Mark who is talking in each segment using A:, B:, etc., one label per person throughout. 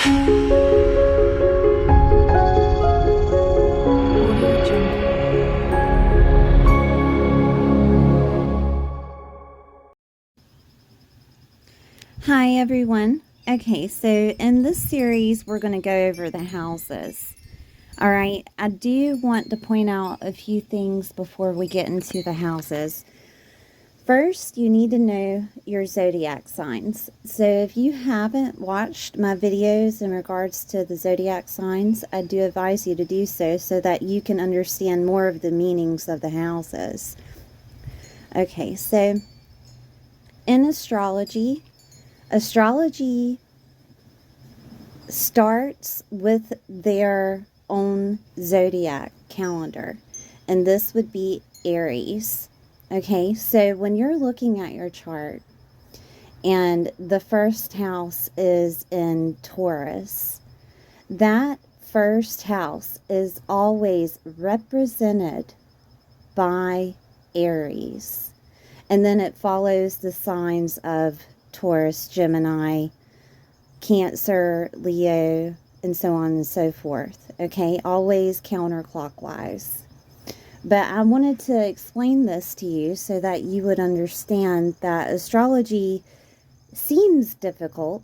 A: Hi everyone. Okay, so in this series we're going to go over the houses. All right, I do want to point out a few things before we get into the houses. First, you need to know your zodiac signs. So if you haven't watched my videos in regards to the zodiac signs, I do advise you to do so that you can understand more of the meanings of the houses. Okay, so in astrology starts with their own zodiac calendar, and this would be Aries. Okay, so when you're looking at your chart and the first house is in Taurus, that first house is always represented by Aries, and then it follows the signs of Taurus, Gemini, Cancer, Leo, and so on and so forth. Okay, always counterclockwise. But I wanted to explain this to you so that you would understand that astrology seems difficult,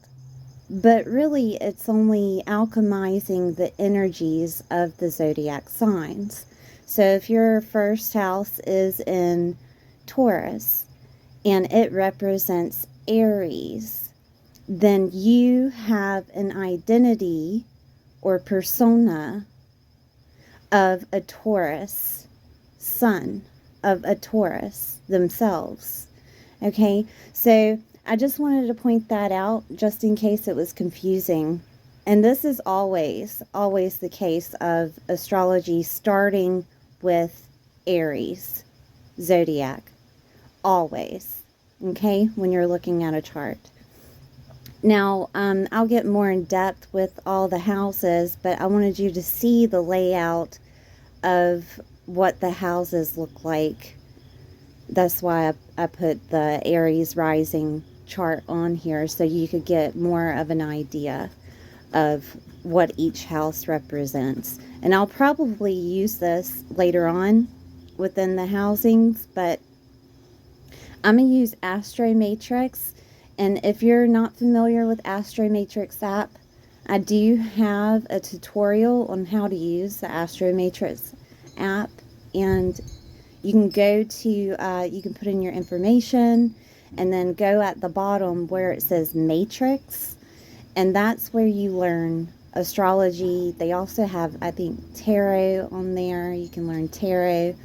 A: but really it's only alchemizing the energies of the zodiac signs. So if your first house is in Taurus and it represents Aries, then you have an identity or persona of a Taurus sun, of a Taurus themselves. Okay, so I just wanted to point that out just in case it was confusing. And this is always the case of astrology starting with Aries zodiac. Always. Okay, when you're looking at a chart. Now, I'll get more in depth with all the houses, but I wanted you to see the layout of what the houses look like. That's why I put the Aries rising chart on here, so you could get more of an idea of what each house represents. And I'll probably use this later on within the housings, but I'm going to use Astro Matrix. And if you're not familiar with Astro Matrix app, I do have a tutorial on how to use the Astro Matrix app. And you can go to, you can put in your information and then go at the bottom where it says Matrix. And that's where you learn astrology. They also have, I think, tarot on there. You can learn tarot.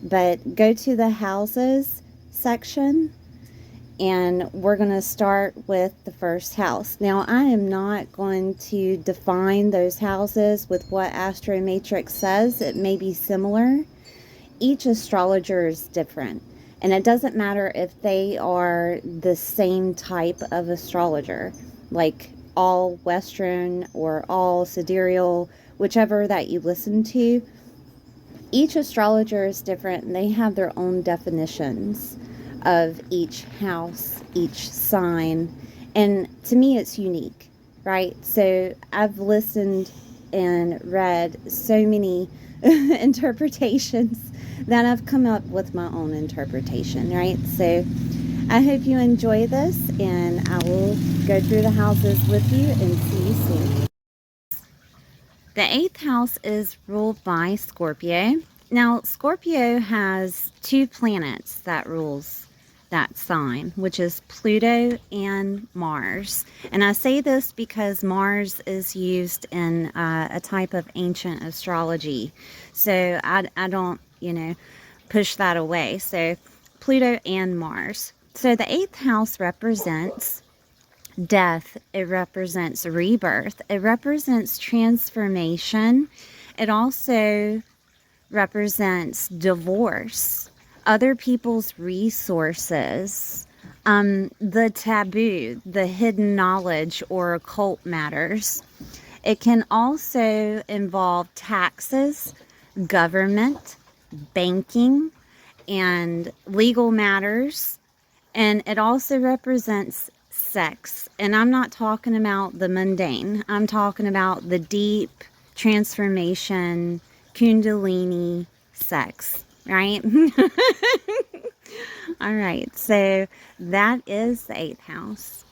A: But go to the houses section, and we're going to start with the first house. Now, I am not going to define those houses with what Astro Matrix says. It may be similar. Each astrologer is different, and it doesn't matter if they are the same type of astrologer, like all Western or all sidereal, whichever that you listen to. Each astrologer is different, and they have their own definitions of each house, each sign, and to me it's unique, right? So I've listened and read so many interpretations that I've come up with my own interpretation, right? So I hope you enjoy this, and I will go through the houses with you and see you soon. The 8th house is ruled by Scorpio. Now, Scorpio has 2 planets that rules that sign, which is Pluto and Mars. And I say this because Mars is used in a type of ancient astrology. So I don't, push that away. So Pluto and Mars. So the 8th house represents death. It represents rebirth. It represents transformation. It also represents divorce, other people's resources, the taboo, the hidden knowledge or occult matters. It can also involve taxes, government, banking, and legal matters. And it also represents sex. And I'm not talking about the mundane. I'm talking about the deep transformation, kundalini sex, right? All right. So that is the 8th house.